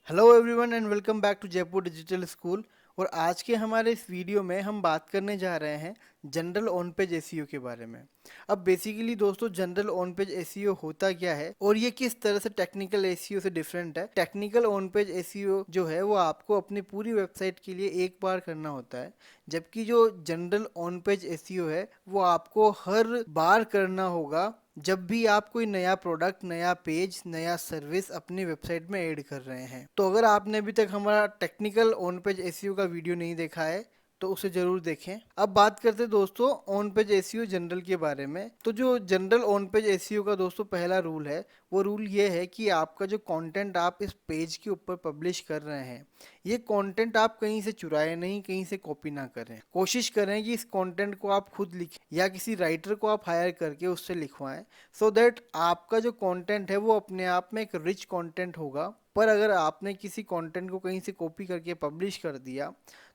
Hello everyone and welcome back to Jaipur digital school. और आज के हमारे इस वीडियो में हम बात करने जा रहे हैं जनरल ऑन पेज एसईओ के बारे में। अब बेसिकली दोस्तों जनरल ऑन पेज एसईओ होता क्या है और ये किस तरह से टेक्निकल एसईओ से डिफरेंट है। टेक्निकल ऑन पेज एसईओ जो है वो आपको अपनी पूरी वेबसाइट के लिए एक बार करना होता है, जबकि जो जनरल ऑन पेज एसईओ है वो आपको हर बार करना होगा जब भी आप कोई नया प्रोडक्ट, नया पेज, नया सर्विस अपनी वेबसाइट में ऐड कर रहे हैं। तो अगर आपने अभी तक हमारा टेक्निकल ऑन पेज एसईओ का वीडियो नहीं देखा है तो उसे जरूर देखें। अब बात करते हैं दोस्तों ऑन पेज एसईओ जनरल के बारे में। तो जो जनरल ऑन पेज एसईओ का दोस्तों पहला रूल है वो रूल ये है कि आपका जो कंटेंट आप इस पेज के ऊपर पब्लिश कर रहे हैं, ये कंटेंट आप कहीं से चुराए नहीं, कहीं से कॉपी ना करें। कोशिश करें कि इस कंटेंट को आप खुद लिखें या किसी राइटर को आप हायर करके उससे लिखवाएं, सो दैट आपका जो कंटेंट है वो अपने आप में एक रिच कंटेंट होगा। पर अगर आपने किसी कंटेंट को कहीं से कॉपी करके पब्लिश कर दिया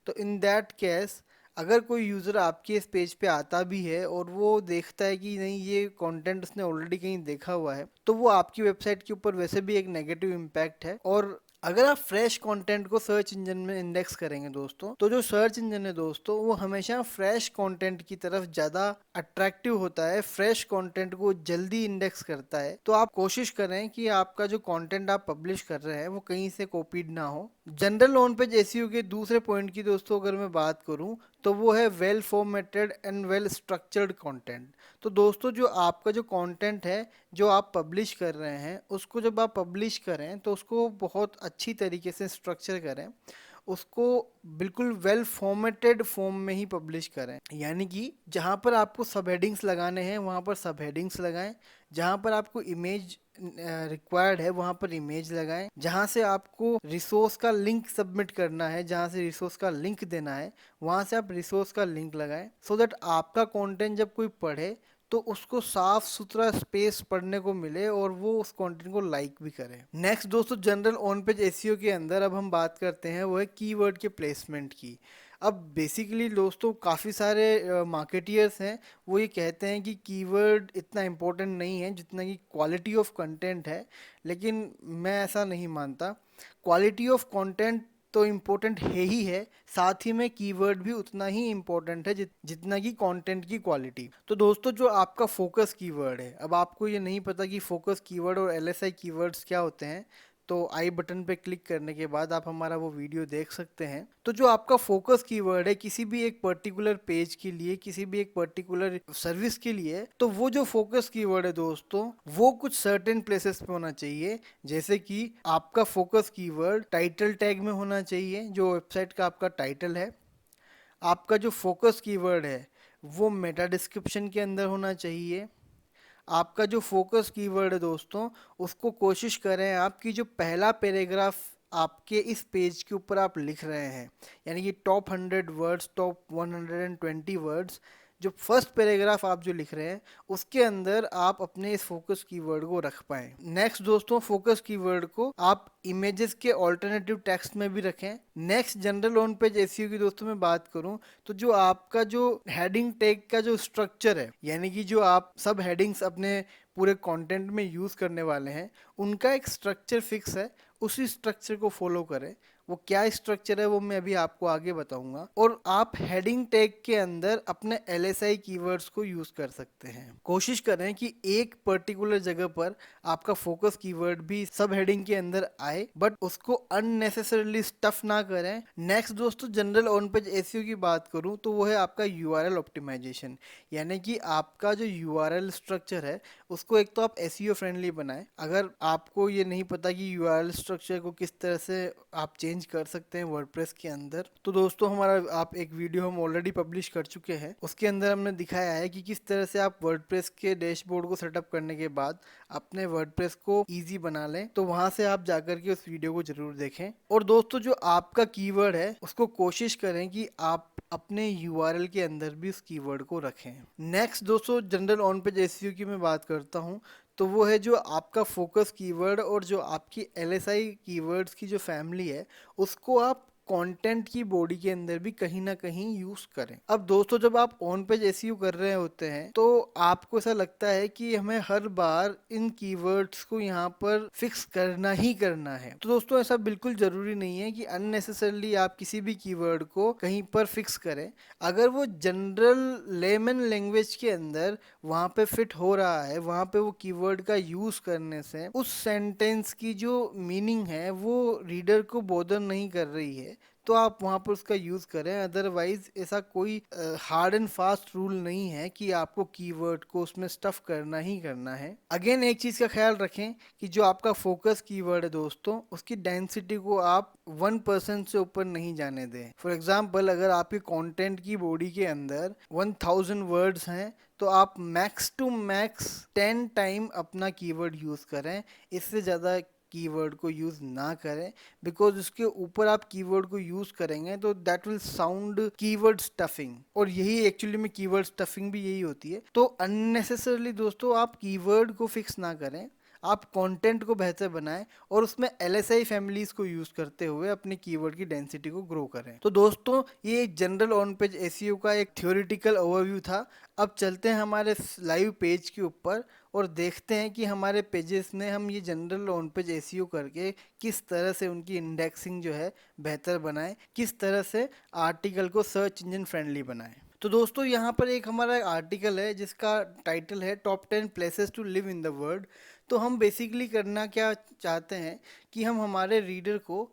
तो इन दैट केस अगर कोई यूज़र आपके इस पेज पे आता भी है और वो देखता है कि नहीं ये कंटेंट उसने ऑलरेडी कहीं देखा हुआ है, तो वो आपकी वेबसाइट के ऊपर वैसे भी एक नेगेटिव इम्पैक्ट है। और अगर आप फ्रेश कंटेंट को सर्च इंजन में इंडेक्स करेंगे दोस्तों, तो जो सर्च इंजन है दोस्तों वो हमेशा फ्रेश कंटेंट की तरफ ज़्यादा अट्रैक्टिव होता है, फ्रेश कंटेंट को जल्दी इंडेक्स करता है। तो आप कोशिश करें कि आपका जो कंटेंट आप पब्लिश कर रहे हैं वो कहीं से कॉपीड ना हो। जनरल ऑन पेज एसईओ के दूसरे पॉइंट की दोस्तों अगर मैं बात करूं तो वो है well formatted and well structured content. तो दोस्तों जो आपका जो कंटेंट है जो आप पब्लिश कर रहे हैं, उसको जब आप पब्लिश करें तो उसको बहुत अच्छी तरीके से स्ट्रक्चर करें, उसको बिल्कुल वेल फॉर्मेटेड फॉर्म में ही पब्लिश करें। यानी कि जहाँ पर आपको सब हेडिंग्स लगाने हैं वहाँ पर सब हेडिंग्स लगाएं, जहाँ पर आपको इमेज रिक्वायर्ड है वहाँ पर इमेज लगाएं, जहाँ से आपको रिसोर्स का लिंक सबमिट करना है, जहाँ से रिसोर्स का लिंक देना है वहाँ से आप रिसोर्स का लिंक लगाएं, सो दैट आपका कंटेंट जब कोई पढ़े तो उसको साफ सुथरा स्पेस पढ़ने को मिले और वो उस कंटेंट को लाइक भी करे। नेक्स्ट दोस्तों जनरल ऑन पेज एसईओ के अंदर अब हम बात करते हैं वो है कीवर्ड के प्लेसमेंट की। अब बेसिकली दोस्तों काफ़ी सारे मार्केटियर्स हैं, वो ये कहते हैं कि कीवर्ड इतना इम्पोर्टेंट नहीं है जितना कि क्वालिटी ऑफ कंटेंट है, लेकिन मैं ऐसा नहीं मानता। क्वालिटी ऑफ कंटेंट तो इम्पोर्टेंट है ही है, साथ ही में कीवर्ड भी उतना ही इम्पोर्टेंट है जितना कि कंटेंट की क्वालिटी। तो दोस्तों जो आपका फोकस कीवर्ड है, अब आपको ये नहीं पता कि फोकस कीवर्ड और एलएसआई कीवर्ड्स क्या होते हैं, तो आई बटन पे क्लिक करने के बाद आप हमारा वो वीडियो देख सकते हैं। तो जो आपका फोकस कीवर्ड है किसी भी एक पर्टिकुलर पेज के लिए, किसी भी एक पर्टिकुलर सर्विस के लिए, तो वो जो फोकस कीवर्ड है दोस्तों वो कुछ सर्टेन प्लेसेस पे होना चाहिए। जैसे कि आपका फोकस कीवर्ड टाइटल टैग में होना चाहिए, जो वेबसाइट का आपका टाइटल है। आपका जो फोकस कीवर्ड है वो मेटा डिस्क्रिप्शन के अंदर होना चाहिए। आपका जो फोकस कीवर्ड है दोस्तों उसको कोशिश करें आपकी जो पहला पैराग्राफ आपके इस पेज के ऊपर आप लिख रहे हैं, यानी कि टॉप 100 वर्ड्स, टॉप 120 वर्ड्स, जो फर्स्ट पैराग्राफ आप जो लिख रहे हैं उसके अंदर आप अपने इस फोकस कीवर्ड को रख पाएं। नेक्स्ट दोस्तों फोकस कीवर्ड को आप इमेजेस के ऑल्टरनेटिव टेक्स्ट में भी रखें। Next general on page SEO की दोस्तों मैं बात करूं तो जो आपका जो हेडिंग टैग का जो स्ट्रक्चर है, यानी कि जो आप सब हेडिंग्स अपने पूरे कंटेंट में यूज़ करने वाले हैं, उनका एक स्ट्रक्चर फिक्स है, उसी स्ट्रक्चर को फॉलो करें। वो क्या स्ट्रक्चर है वो मैं अभी आपको आगे बताऊंगा। और आप हेडिंग टैग के अंदर अपने एलएसआई कीवर्ड्स को यूज कर सकते हैं। कोशिश करें कि एक पर्टिकुलर जगह पर आपका फोकस कीवर्ड भी सब हेडिंग के अंदर आए, बट उसको अननेसेसरली स्टफ ना करें। नेक्स्ट दोस्तों जनरल ऑन पेज एसईओ की बात करूं तो वो है आपका यूआरएल ऑप्टिमाइजेशन, यानी कि आपका जो यूआरएल स्ट्रक्चर है उसको एक तो आप एसईओ फ्रेंडली बनाएं। अगर आपको ये नहीं पता कि यूआरएल स्ट्रक्चर को किस तरह से आप चेंज कर सकते हैं वर्डप्रेस के अंदर, तो दोस्तों हमारा आप एक वीडियो हम ऑलरेडी पब्लिश कर चुके हैं, उसके अंदर हमने दिखाया है कि किस तरह से आप वर्डप्रेस के डैशबोर्ड को सेटअप करने के बाद अपने वर्डप्रेस को ईजी बना लें। तो वहां से आप जाकर के उस वीडियो को जरूर देखें। और दोस्तों जो आपका कीवर्ड है उसको कोशिश करें कि आप अपने यूआरएल के अंदर भी उस कीवर्ड को रखें। नेक्स्ट दोस्तों जनरल ऑन पेज एसईओ की मैं बात करता हूं तो वो है जो आपका फोकस कीवर्ड और जो आपकी एलएसआई कीवर्ड्स की जो फैमिली है उसको आप कंटेंट की बॉडी के अंदर भी कहीं ना कहीं यूज करें। अब दोस्तों जब आप ऑन पेज एसईओ कर रहे होते हैं तो आपको ऐसा लगता है कि हमें हर बार इन कीवर्ड्स को यहाँ पर फिक्स करना ही करना है। तो दोस्तों ऐसा बिल्कुल जरूरी नहीं है कि अननेसेसरली आप किसी भी कीवर्ड को कहीं पर फिक्स करें। अगर वो जनरल लेमन लैंग्वेज के अंदर वहाँ पे फिट हो रहा है, वहाँ पे वो कीवर्ड का यूज करने से उस सेंटेंस की जो मीनिंग है वो रीडर को बोदर नहीं कर रही है, तो आप वहाँ पर उसका यूज़ करें। अदरवाइज ऐसा कोई हार्ड एंड फास्ट रूल नहीं है कि आपको कीवर्ड को उसमें स्टफ करना ही करना है। अगेन एक चीज़ का ख्याल रखें कि जो आपका फोकस कीवर्ड है दोस्तों, उसकी डेंसिटी को आप 1% से ऊपर नहीं जाने दें। फॉर एग्जाम्पल अगर आपके कंटेंट की बॉडी के अंदर 1000 वर्ड्स हैं तो आप मैक्स टू मैक्स 10 टाइम अपना कीवर्ड यूज़ करें, इससे ज़्यादा कीवर्ड को यूज़ ना करें। बिकॉज उसके ऊपर आप कीवर्ड को यूज़ करेंगे तो that will sound keyword stuffing, और यही एक्चुअली में कीवर्ड स्टफिंग भी यही होती है। तो अननेसेसरली दोस्तों आप कीवर्ड को फिक्स ना करें, आप कंटेंट को बेहतर बनाएं और उसमें एलएसआई फैमिलीज को यूज करते हुए अपने कीवर्ड की डेंसिटी को ग्रो करें। तो दोस्तों ये जनरल ऑन पेज एसईओ का एक थ्योरेटिकल ओवरव्यू था। अब चलते हैं हमारे लाइव पेज के ऊपर और देखते हैं कि हमारे पेजेस में हम ये जनरल ऑन पेज एसईओ करके किस तरह से उनकी इंडेक्सिंग जो है बेहतर बनाएं, किस तरह से आर्टिकल को सर्च इंजन फ्रेंडली बनाएं। तो दोस्तों यहाँ पर एक हमारा आर्टिकल है जिसका टाइटल है top 10 places to live in the world. तो हम बेसिकली करना क्या चाहते हैं कि हम हमारे रीडर को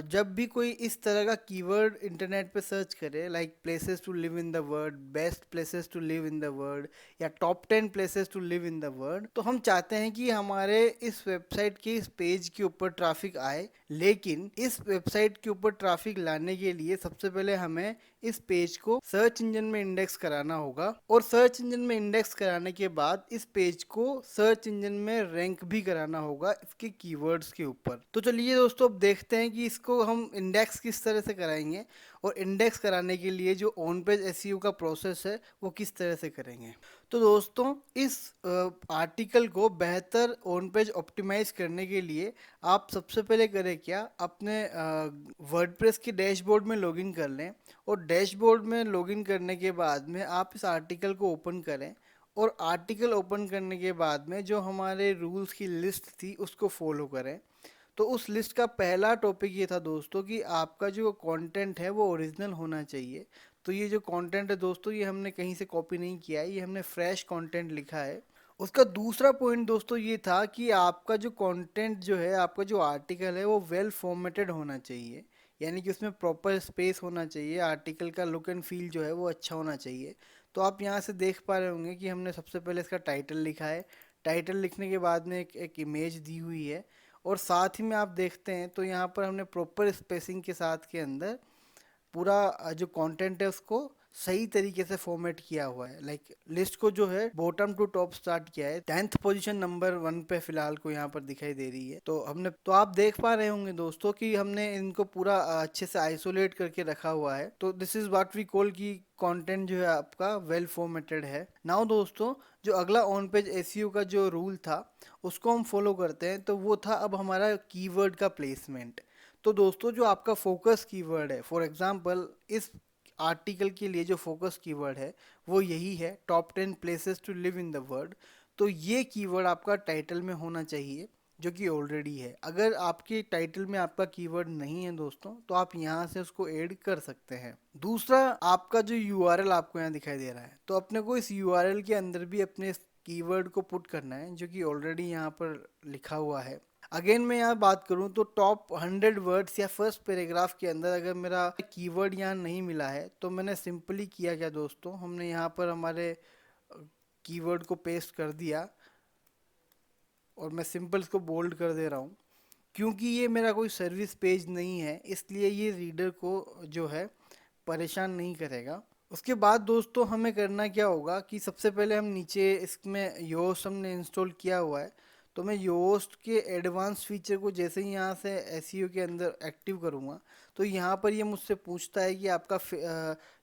जब भी कोई इस तरह का कीवर्ड इंटरनेट पे सर्च करे, like places to live in the world, best places to live in the world या top 10 places to live in the world, तो हम चाहते हैं कि हमारे इस वेबसाइट के इस पेज के ऊपर ट्रैफिक आए। लेकिन इस वेबसाइट के ऊपर ट्रैफिक लाने के लिए सबसे पहले हमें इस पेज को सर्च इंजन में इंडेक्स कराना होगा, और सर्च इंजन में इंडेक्स कराने के बाद इस पेज को सर्च इंजन में रैंक भी कराना होगा इसके कीवर्ड्स के ऊपर। तो चलिए दोस्तों अब देखते हैं कि इसको हम इंडेक्स किस तरह से कराएंगे और इंडेक्स कराने के लिए जो ऑन पेज एसईओ का प्रोसेस है वो किस तरह से करेंगे। तो दोस्तों इस आर्टिकल को बेहतर ऑन पेज ऑप्टिमाइज करने के लिए आप सबसे पहले करें क्या, अपने वर्डप्रेस के डैशबोर्ड में लॉगिन कर लें, और डैशबोर्ड में लॉगिन करने के बाद में आप इस आर्टिकल को ओपन करें, और आर्टिकल ओपन करने के बाद में जो हमारे रूल्स की लिस्ट थी उसको फॉलो करें। तो उस लिस्ट का पहला टॉपिक ये था दोस्तों कि आपका जो कंटेंट है वो ओरिजिनल होना चाहिए। तो ये जो कंटेंट है दोस्तों ये हमने कहीं से कॉपी नहीं किया है, ये हमने फ्रेश कंटेंट लिखा है। उसका दूसरा पॉइंट दोस्तों ये था कि आपका जो कंटेंट जो है, आपका जो आर्टिकल है वो वेल फॉर्मेटेड होना चाहिए, यानी कि उसमें प्रॉपर स्पेस होना चाहिए, आर्टिकल का लुक एंड फील जो है वो अच्छा होना चाहिए। तो आप यहाँ से देख पा रहे होंगे कि हमने सबसे पहले इसका टाइटल लिखा है, टाइटल लिखने के बाद में एक इमेज दी हुई है, और साथ ही में आप देखते हैं तो यहाँ पर हमने प्रॉपर स्पेसिंग के साथ के अंदर पूरा जो कंटेंट है उसको सही तरीके से फॉर्मेट किया हुआ है। लाइक लिस्ट को जो है बॉटम टू टॉप स्टार्ट किया है, 10th पोजीशन नंबर 1 पे फिलहाल को यहाँ पर दिखाई दे रही है। तो हमने, तो आप देख पा रहे होंगे दोस्तों कि हमने इनको पूरा अच्छे से आइसोलेट करके रखा हुआ है। तो this is what we call key content जो है आपका वेल फॉर्मेटेड है। नाउ दोस्तों जो अगला ऑन पेज एसईओ का जो रूल था उसको हम फॉलो करते हैं, तो वो था अब हमारा कीवर्ड का प्लेसमेंट। तो दोस्तों जो आपका फोकस कीवर्ड है, फॉर एग्जांपल इस आर्टिकल के लिए जो फोकस कीवर्ड है वो यही है top 10 places to live in the world. तो ये कीवर्ड आपका टाइटल में होना चाहिए जो कि ऑलरेडी है। अगर आपके टाइटल में आपका कीवर्ड नहीं है दोस्तों तो आप यहाँ से उसको ऐड कर सकते हैं। दूसरा आपका जो यूआरएल आपको यहाँ दिखाई दे रहा है, तो अपने को इस यूआरएल के अंदर भी अपने कीवर्ड को पुट करना है जो कि ऑलरेडी यहाँ पर लिखा हुआ है। अगेन मैं यहाँ बात करूँ तो टॉप 100 वर्ड्स या फर्स्ट पैराग्राफ के अंदर अगर मेरा कीवर्ड यहाँ नहीं मिला है तो मैंने सिंपली किया क्या दोस्तों, हमने यहाँ पर हमारे कीवर्ड को पेस्ट कर दिया और मैं सिंपल इसको बोल्ड कर दे रहा हूँ। क्योंकि ये मेरा कोई सर्विस पेज नहीं है इसलिए ये रीडर को जो है परेशान नहीं करेगा। उसके बाद दोस्तों हमें करना क्या होगा कि सबसे पहले हम नीचे इसमें योस्ट हमने इंस्टॉल किया हुआ है, तो मैं योस्ट के एडवांस फीचर को जैसे ही यहाँ से एसईओ के अंदर एक्टिव करूँगा तो यहाँ पर ये मुझसे पूछता है कि आपका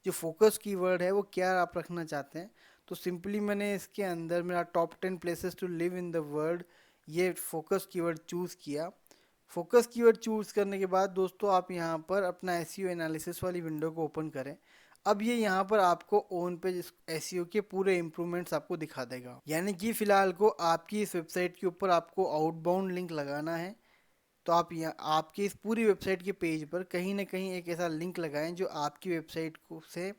जो फोकस कीवर्ड है वो क्या आप रखना चाहते हैं। तो सिंपली मैंने इसके अंदर मेरा top 10 places to live in the world ये फोकस कीवर्ड चूज़ किया। फोकस कीवर्ड चूज करने के बाद दोस्तों आप यहाँ पर अपना एसईओ एनालिसिस वाली विंडो को ओपन करें। अब ये यहाँ पर आपको ऑन पेज एसईओ के पूरे इंप्रूवमेंट्स आपको दिखा देगा। यानी कि फिलहाल को आपकी इस वेबसाइट के ऊपर आपको आउटबाउंड लिंक लगाना है, तो आप यहाँ आपकी इस पूरी वेबसाइट के पेज पर कहीं ना कहीं एक ऐसा लिंक लगाएं जो आपकी वेबसाइट को से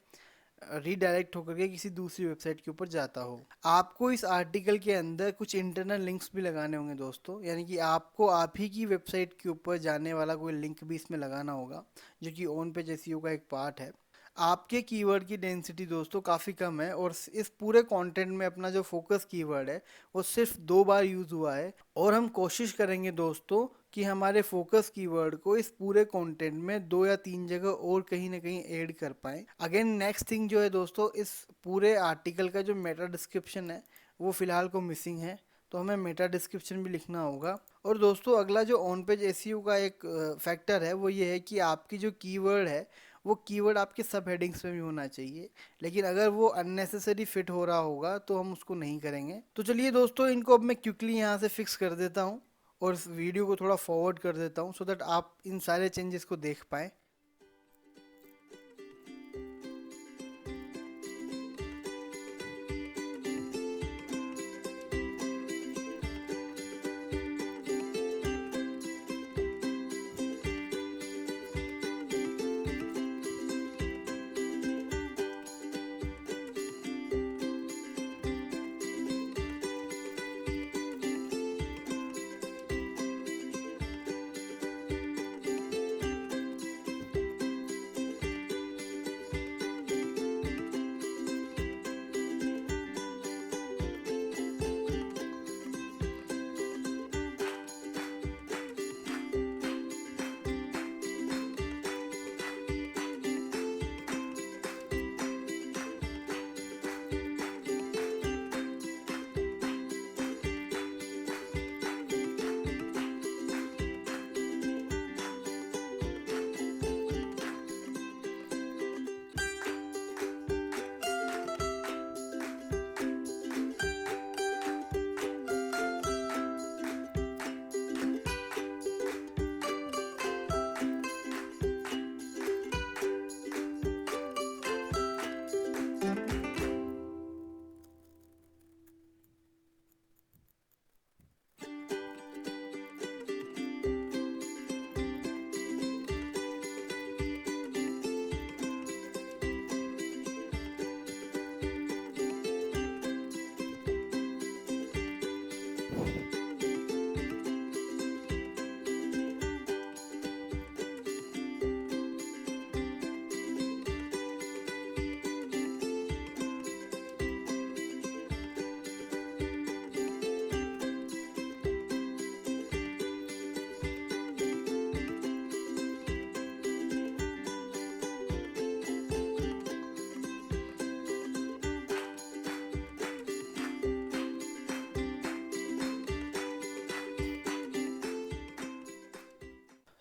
रीडायरेक्ट होकर के किसी दूसरी वेबसाइट के ऊपर जाता हो। आपको इस आर्टिकल के अंदर कुछ इंटरनल लिंक्स भी लगाने होंगे दोस्तों, यानी कि आपको आप ही की वेबसाइट के ऊपर जाने वाला कोई लिंक भी इसमें लगाना होगा, जो कि ऑन पेज एसईओ का एक पार्ट है। आपके कीवर्ड की डेंसिटी दोस्तों काफ़ी कम है और इस पूरे कंटेंट में अपना जो फोकस कीवर्ड है वो सिर्फ 2 बार यूज़ हुआ है, और हम कोशिश करेंगे दोस्तों कि हमारे फोकस कीवर्ड को इस पूरे कंटेंट में 2 या 3 जगह और कहीं ना कहीं ऐड कर पाएँ। अगेन नेक्स्ट थिंग जो है दोस्तों, इस पूरे आर्टिकल का जो मेटा डिस्क्रिप्शन है वो फिलहाल को मिसिंग है, तो हमें मेटा डिस्क्रिप्शन भी लिखना होगा। और दोस्तों अगला जो ऑन पेज एसईओ का एक फैक्टर है वो ये है कि आपकी जो कीवर्ड है वो कीवर्ड आपके सब हेडिंग्स में भी होना चाहिए, लेकिन अगर वो अननेसेसरी फिट हो रहा होगा तो हम उसको नहीं करेंगे। तो चलिए दोस्तों, इनको अब मैं क्विकली यहाँ से फिक्स कर देता हूँ और इस वीडियो को थोड़ा फॉरवर्ड कर देता हूँ सो दैट आप इन सारे चेंजेस को देख पाएँ।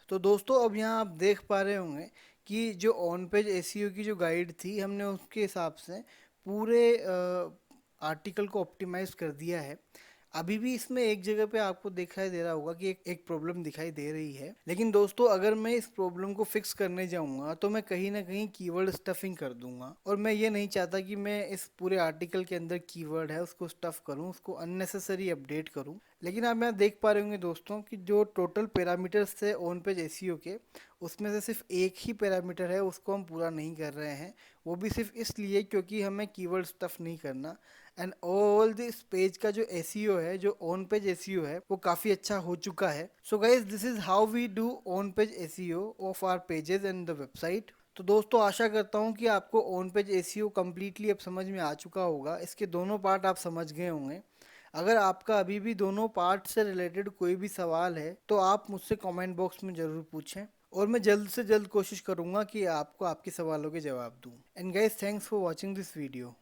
तो दोस्तों अब यहाँ आप देख पा रहे होंगे कि जो ऑन पेज एसईओ की जो गाइड थी हमने उसके हिसाब से पूरे आर्टिकल को ऑप्टिमाइज कर दिया है। अभी भी इसमें एक जगह पे आपको दिखाई दे रहा होगा कि एक प्रॉब्लम दिखाई दे रही है, लेकिन दोस्तों अगर मैं इस प्रॉब्लम को फिक्स करने जाऊंगा तो मैं कहीं ना कहीं कीवर्ड स्टफिंग कर दूंगा, और मैं ये नहीं चाहता कि मैं इस पूरे आर्टिकल के अंदर कीवर्ड है उसको स्टफ करूं, उसको अननेसेसरी अपडेट करूं। लेकिन आप यहाँ देख पा रहे होंगे दोस्तों कि जो टोटल पैरामीटर्स थे ऑन पेज एसईओ के, उसमें से सिर्फ एक ही पैरामीटर है उसको हम पूरा नहीं कर रहे हैं, वो भी सिर्फ इसलिए क्योंकि हमें कीवर्ड स्टफ नहीं करना। एंड ऑल दिस पेज का जो एसईओ है, जो ऑन पेज एसईओ है, वो काफ़ी अच्छा हो चुका है। So guys this is how we do on page SEO of our pages and the website. तो दोस्तों आशा करता हूँ कि आपको ऑन पेज एसईओ कम्प्लीटली अब समझ में आ चुका होगा, इसके दोनों पार्ट आप समझ गए होंगे। अगर आपका अभी भी दोनों पार्ट से रिलेटेड कोई भी सवाल है तो आप मुझसे कमेंट बॉक्स में ज़रूर पूछें, और मैं जल्द से जल्द कोशिश करूँगा कि आपको आपके सवालों के जवाब दूँ। And guys thanks for watching this video.